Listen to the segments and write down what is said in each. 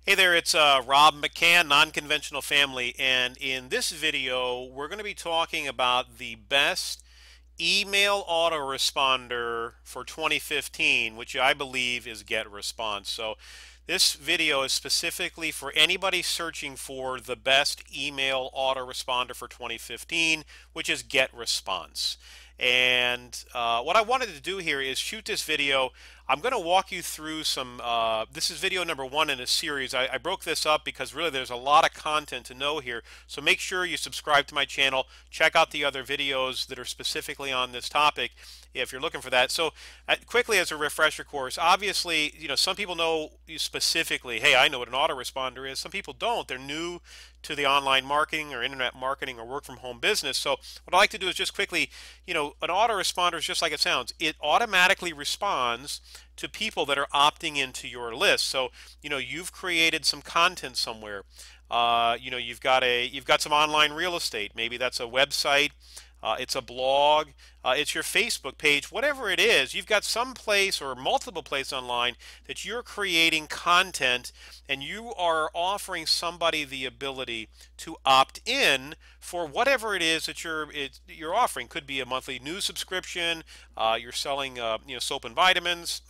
Hey there, it's Rob McCann, Non-Conventional Family, and in this video, we're going to be talking about the best email autoresponder for 2015, which I believe is GetResponse. So this video is specifically for anybody searching for the best email autoresponder for 2015, which is GetResponse. And what I wanted to do here is shoot this video. I'm going to walk you through some, this is video number one in a series. I broke this up because really there's a lot of content to know here. So make sure you subscribe to my channel. Check out the other videos that are specifically on this topic if you're looking for that. So quickly as a refresher course, obviously, some people know specifically, hey, I know what an autoresponder is. Some people don't. They're new to the online marketing or internet marketing or work from home business. So what I like to do is just quickly, an autoresponder is just like it sounds. It automatically responds to people that are opting into your list. So, you've created some content somewhere. You've got some online real estate. Maybe that's a website. It's a blog, it's your Facebook page, whatever it is, you've got some place or multiple places online that you're creating content and you are offering somebody the ability to opt in for whatever it is that you're offering. Could be a monthly news subscription, you're selling soap and vitamins,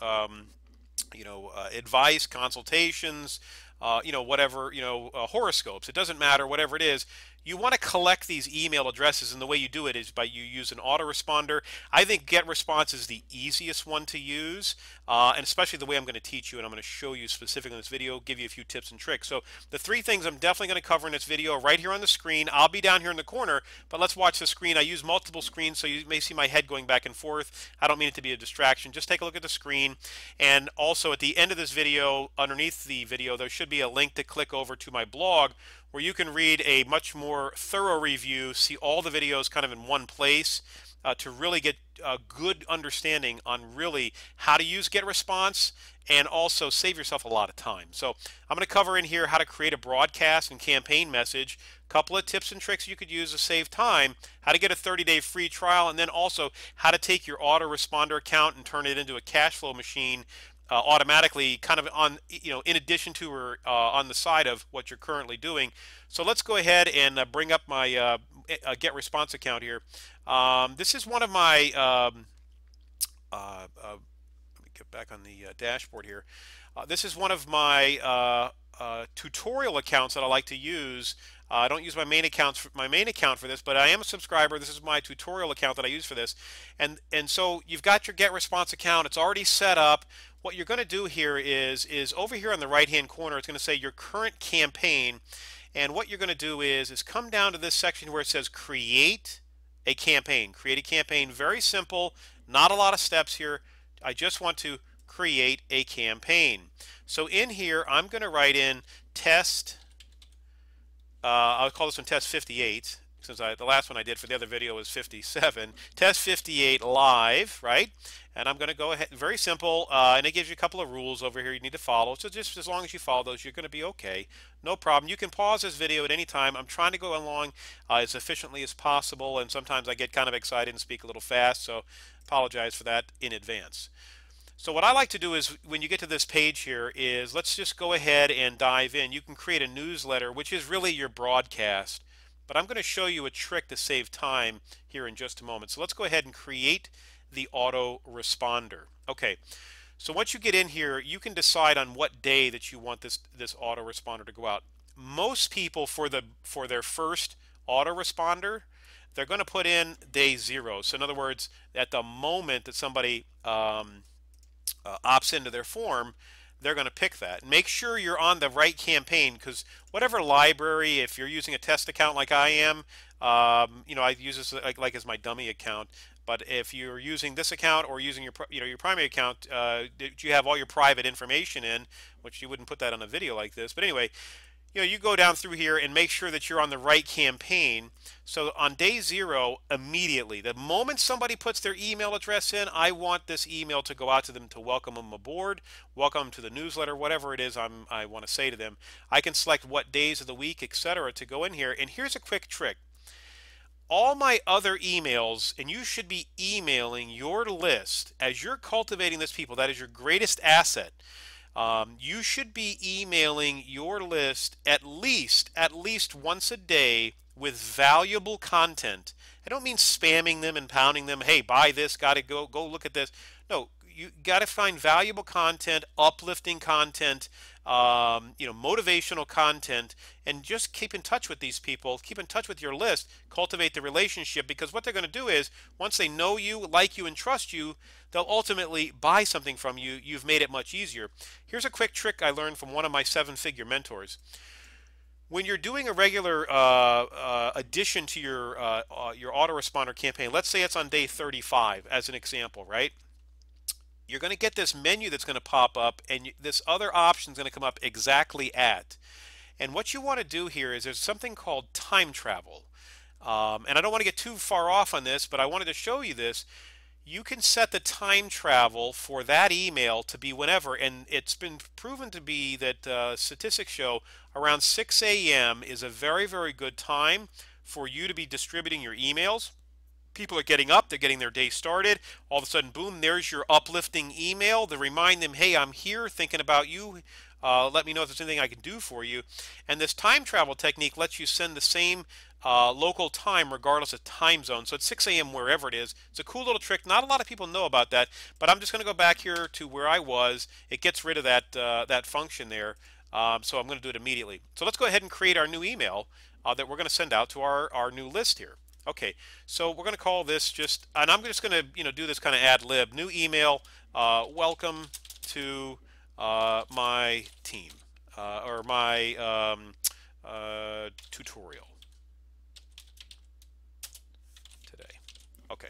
advice, consultations, whatever, horoscopes. It doesn't matter, whatever it is. You want to collect these email addresses, and the way you do it is by you use an autoresponder. I think GetResponse is the easiest one to use, and especially the way I'm going to teach you, and I'm going to show you specifically in this video, give you a few tips and tricks. So the three things I'm definitely going to cover in this video right here on the screen. I'll be down here in the corner, but let's watch the screen. I use multiple screens, so you may see my head going back and forth. I don't mean it to be a distraction. Just take a look at the screen, and also at the end of this video, underneath the video, there should be a link to click over to my blog where you can read a much more thorough review, see all the videos kind of in one place to really get a good understanding on really how to use GetResponse and also save yourself a lot of time. So I'm going to cover in here how to create a broadcast and campaign message, a couple of tips and tricks you could use to save time, how to get a 30-day free trial, and then also how to take your autoresponder account and turn it into a cash flow machine automatically, kind of on, in addition to or on the side of what you're currently doing. So let's go ahead and bring up my GetResponse account here. This is one of my, let me get back on the dashboard here. This is one of my tutorial accounts that I like to use. I don't use my main account for this, but I am a subscriber. This is my tutorial account that I use for this. And so you've got your GetResponse account. It's already set up. What you're going to do here is over here on the right hand corner, it's going to say your current campaign. And what you're going to do is come down to this section where it says create a campaign. Create a campaign. Very simple. Not a lot of steps here. I just want to create a campaign. So in here, I'm going to write in test. I'll call this one test 58 since the last one I did for the other video was 57. Test 58 live, right? And I'm going to go ahead, very simple, and it gives you a couple of rules over here you need to follow. So just as long as you follow those, you're going to be okay. No problem. You can pause this video at any time. I'm trying to go along as efficiently as possible, and sometimes I get kind of excited and speak a little fast, so apologize for that in advance. So what I like to do is when you get to this page here is let's just go ahead and dive in. You can create a newsletter, which is really your broadcast, but I'm going to show you a trick to save time here in just a moment. So let's go ahead and create the autoresponder. Okay, so once you get in here, you can decide on what day that you want this autoresponder to go out. Most people for their first autoresponder, they're going to put in day 0. So in other words, at the moment that somebody opts into their form, they're going to pick that. Make sure you're on the right campaign, because whatever library, if you're using a test account like I am, I use this like as my dummy account. But if you're using this account or using your primary account, you have all your private information in, which you wouldn't put that on a video like this. But anyway, you go down through here and make sure that you're on the right campaign. So on day 0, immediately, the moment somebody puts their email address in, I want this email to go out to them to welcome them aboard, welcome them to the newsletter, whatever it is I want to say to them. I can select what days of the week, etc., to go in here. And here's a quick trick. All my other emails, and you should be emailing your list as you're cultivating this people. That is your greatest asset. You should be emailing your list at least once a day with valuable content. I don't mean spamming them and pounding them. Hey, buy this, got to go look at this. No, you got to find valuable content, uplifting content, motivational content, and just keep in touch with these people. Keep in touch with your list. Cultivate the relationship, because what they're going to do is once they know you, like you, and trust you, they'll ultimately buy something from you. You've made it much easier. Here's a quick trick I learned from one of my seven-figure mentors. When you're doing a regular addition to your autoresponder campaign, let's say it's on day 35 as an example, right? You're going to get this menu that's going to pop up, and this other option is going to come up, exactly at. And what you want to do here is there's something called time travel. And I don't want to get too far off on this, but I wanted to show you this. You can set the time travel for that email to be whenever, and it's been proven to be that statistics show around 6 a.m. is a very, very good time for you to be distributing your emails. People are getting up, they're getting their day started. All of a sudden, boom, there's your uplifting email to remind them, hey, I'm here thinking about you. Let me know if there's anything I can do for you. And this time travel technique lets you send the same local time regardless of time zone. So it's 6 a.m. wherever it is. It's a cool little trick. Not a lot of people know about that, but I'm just going to go back here to where I was. It gets rid of that function there. So I'm going to do it immediately. So let's go ahead and create our new email that we're going to send out to our new list here. Okay, so we're going to call this just, and I'm just going to do this kind of ad lib. New email, welcome to my team or my tutorial today. Okay.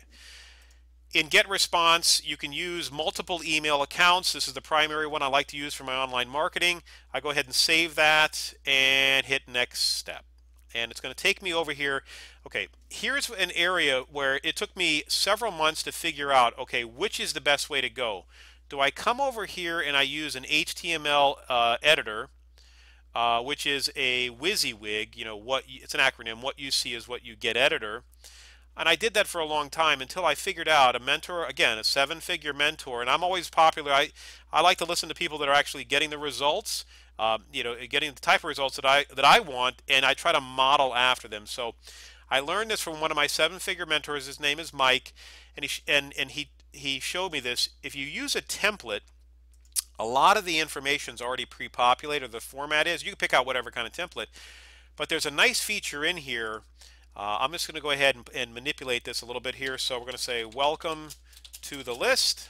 In GetResponse, you can use multiple email accounts. This is the primary one I like to use for my online marketing. I go ahead and save that and hit next step. And it's going to take me over here. Okay, here's an area where it took me several months to figure out, okay, which is the best way to go. Do I come over here and I use an HTML editor, which is a WYSIWYG, it's an acronym, what you see is what you get editor. And I did that for a long time until I figured out a mentor, again, a seven-figure mentor, and I'm always popular. I like to listen to people that are actually getting the results, getting the type of results that I want, and I try to model after them. So I learned this from one of my seven-figure mentors. His name is Mike, and he showed me this. If you use a template, a lot of the information is already pre-populated, or the format is. You can pick out whatever kind of template, but there's a nice feature in here. I'm just going to go ahead and manipulate this a little bit here. So we're going to say welcome to the list,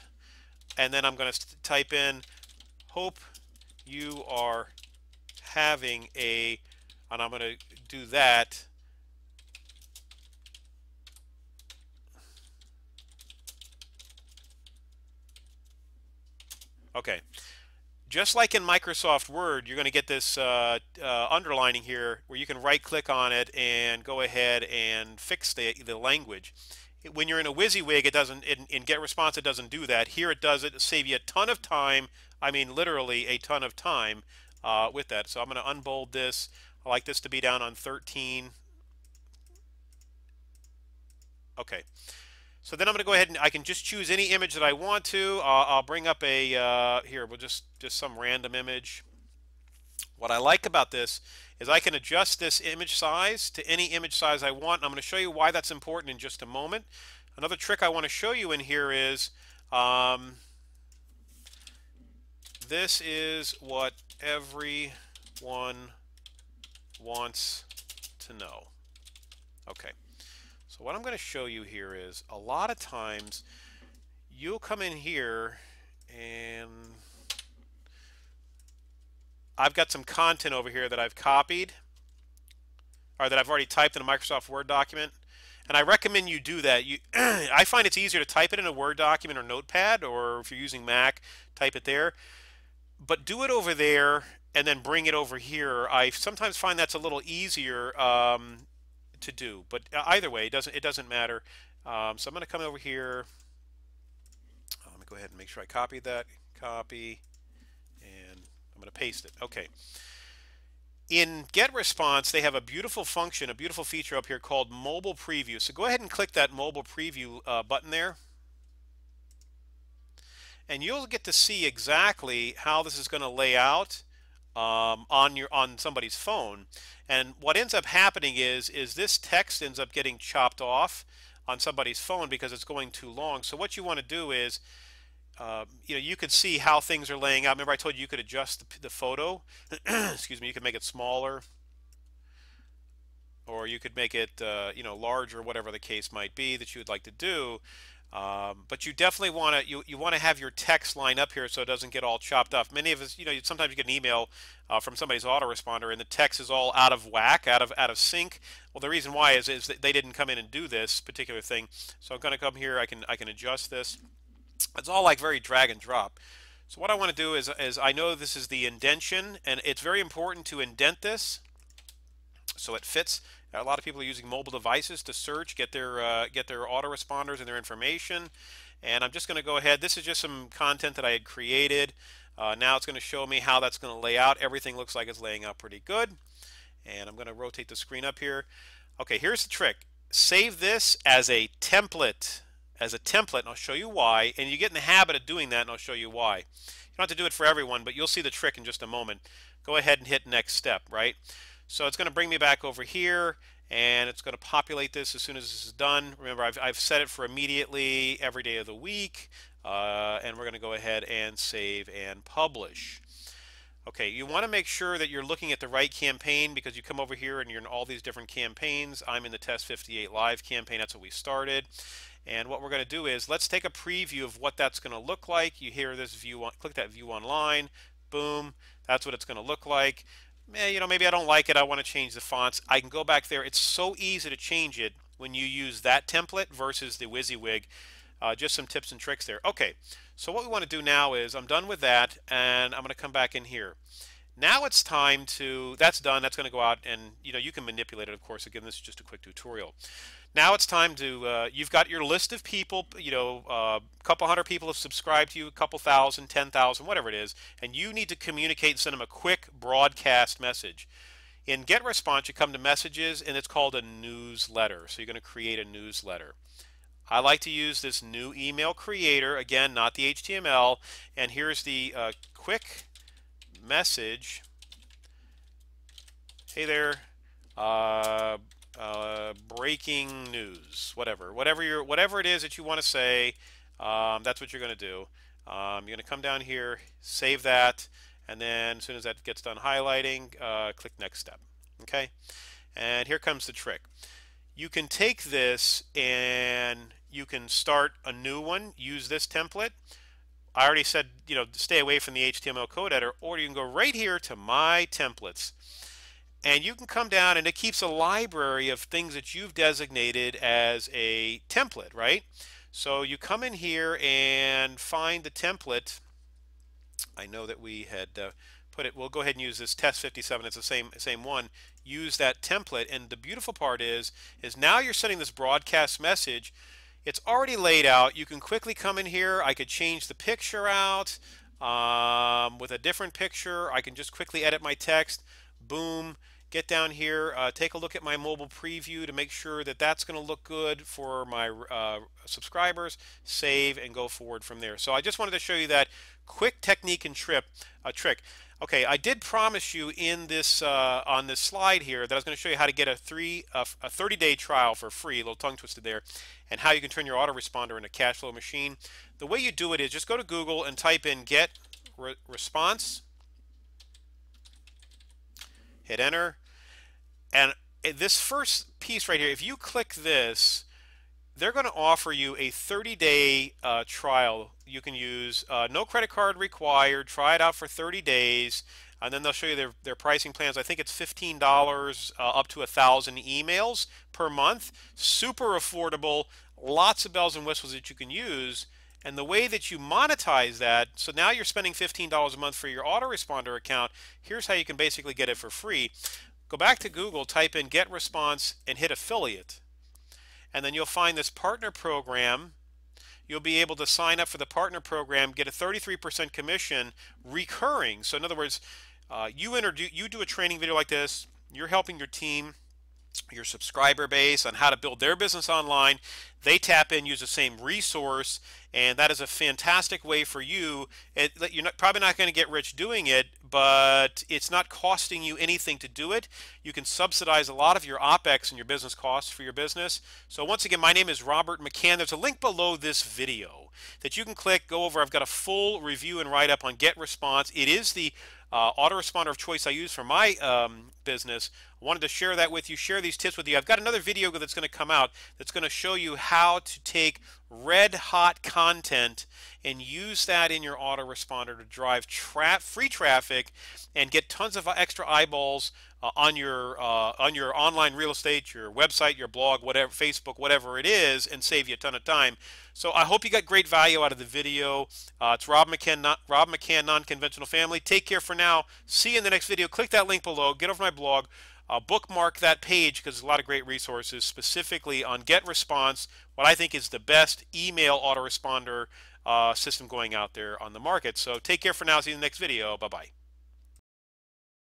and then I'm going to type in hope you are having a, and I'm going to do that. Okay. Just like in Microsoft Word, you're going to get this underlining here where you can right click on it and go ahead and fix the language. When you're in a WYSIWYG, it doesn't, in GetResponse, it doesn't do that. Here it does it to save you a ton of time. I mean, literally a ton of time with that. So I'm going to unbold this. I like this to be down on 13. Okay. So then I'm going to go ahead and I can just choose any image that I want to. I'll bring up a, here, we'll just some random image. What I like about this is I can adjust this image size to any image size I want. I'm going to show you why that's important in just a moment. Another trick I want to show you in here is this is what everyone wants to know. Okay. So what I'm going to show you here is a lot of times you'll come in here and I've got some content over here that I've copied or that I've already typed in a Microsoft Word document, and I recommend you do that. I find it's easier to type it in a Word document or Notepad, or if you're using Mac, type it there, but do it over there and then bring it over here. I sometimes find that's a little easier to do, but either way, it doesn't matter. So I'm going to come over here. Let me go ahead and make sure I copied that. Copy, and I'm going to paste it. Okay. In GetResponse, they have a beautiful function, a beautiful feature up here called Mobile Preview. So go ahead and click that Mobile Preview button there. and you'll get to see exactly how this is going to lay out on somebody's phone. And what ends up happening is this text ends up getting chopped off on somebody's phone because it's going too long. So what you want to do is, you could see how things are laying out. Remember I told you could adjust the photo. Excuse me. You could make it smaller, or you could make it larger, whatever the case might be that you would like to do. But you definitely want to you want to have your text line up here so it doesn't get all chopped up. Many of us, sometimes you get an email from somebody's autoresponder and the text is all out of whack, out of sync. Well, the reason why is that they didn't come in and do this particular thing. So I'm going to come here. I can adjust this. It's all like very drag and drop. So what I want to do is I know this is the indentation, and it's very important to indent this so it fits. A lot of people are using mobile devices to search, get their autoresponders and their information. And I'm just going to go ahead. This is just some content that I had created. Now it's going to show me how that's going to lay out. Everything looks like it's laying out pretty good. And I'm going to rotate the screen up here. Okay, here's the trick. Save this as a template. And I'll show you why. And you get in the habit of doing that, and I'll show you why. You don't have to do it for everyone, but you'll see the trick in just a moment. Go ahead and hit next step, right? So it's going to bring me back over here, and it's going to populate this as soon as this is done. Remember, I've set it for immediately every day of the week, and we're going to go ahead and save and publish. Okay, you want to make sure that you're looking at the right campaign, because you come over here and you're in all these different campaigns. I'm in the Test 58 Live campaign. That's what we started. And what we're going to do is let's take a preview of what that's going to look like. You hear this view, click that view online. Boom, that's what it's going to look like. Maybe I don't like it. I want to change the fonts. I can go back there. It's so easy to change it when you use that template versus the WYSIWYG. Just some tips and tricks there. Okay, so what we want to do now is I'm done with that, and I'm going to come back in here. Now it's time to, that's done. That's going to go out, and you can manipulate it, of course. Again, this is just a quick tutorial. Now it's time to, you've got your list of people, a couple hundred people have subscribed to you, a couple thousand, 10,000, whatever it is, and you need to communicate and send them a quick broadcast message. In GetResponse, you come to messages, and it's called a newsletter. So you're going to create a newsletter. I like to use this new email creator, again, not the HTML, and here's the quick message. Hey there, breaking news, whatever it is that you want to say, that's what you're going to do. You're going to come down here, save that, and then as soon as that gets done highlighting, click next step. Okay, and here comes the trick. You can take this and you can start a new one, use this template. I already said, stay away from the HTML code editor, or you can go right here to My Templates. And you can come down, and it keeps a library of things that you've designated as a template, right? So you come in here and find the template. I know that we had put it, we'll go ahead and use this Test 57. It's the same one. Use that template, and the beautiful part is now you're sending this broadcast message. It's already laid out. You can quickly come in here. I could change the picture out with a different picture. I can just quickly edit my text. Boom. Get down here. Take a look at my mobile preview to make sure that that's going to look good for my subscribers. Save and go forward from there. So I just wanted to show you that quick technique and trick. Okay, I did promise you in this on this slide here that I was going to show you how to get a 30-day trial for free, a little tongue twisted there, and how you can turn your autoresponder into a cash flow machine. The way you do it is just go to Google and type in Get Response, hit enter, and this first piece right here, if you click this, they're going to offer you a 30-day trial. You can use no credit card required. Try it out for 30 days, and then they'll show you their pricing plans. I think it's $15 up to 1,000 emails per month. Super affordable. Lots of bells and whistles that you can use. And the way that you monetize that, so now you're spending $15 a month for your autoresponder account. Here's how you can basically get it for free. Go back to Google, type in Get Response, and hit affiliate. And then you'll find this partner program. You'll be able to sign up for the partner program, get a 33% commission recurring. So in other words, you do a training video like this, you're helping your team your subscriber base on how to build their business online. They tap in, use the same resource, and that is a fantastic way for you. You're probably not going to get rich doing it, but it's not costing you anything to do it. You can subsidize a lot of your OPEX and your business costs for your business. So once again, my name is Robert McCann. There's a link below this video that you can click, go over. I've got a full review and write-up on GetResponse. It is the autoresponder of choice I use for my business. I wanted to share that with you, share these tips with you. I've got another video that's going to come out that's going to show you how to take red hot content and use that in your autoresponder to drive free traffic and get tons of extra eyeballs on your online real estate, your website, your blog, whatever, Facebook, whatever it is, and save you a ton of time. So I hope you got great value out of the video. It's Rob McCann, Non-Conventional Family. Take care for now. See you in the next video. Click that link below. Get over my blog. Bookmark that page because there's a lot of great resources specifically on GetResponse, what I think is the best email autoresponder system going out there on the market. So take care for now. See you in the next video. Bye-bye.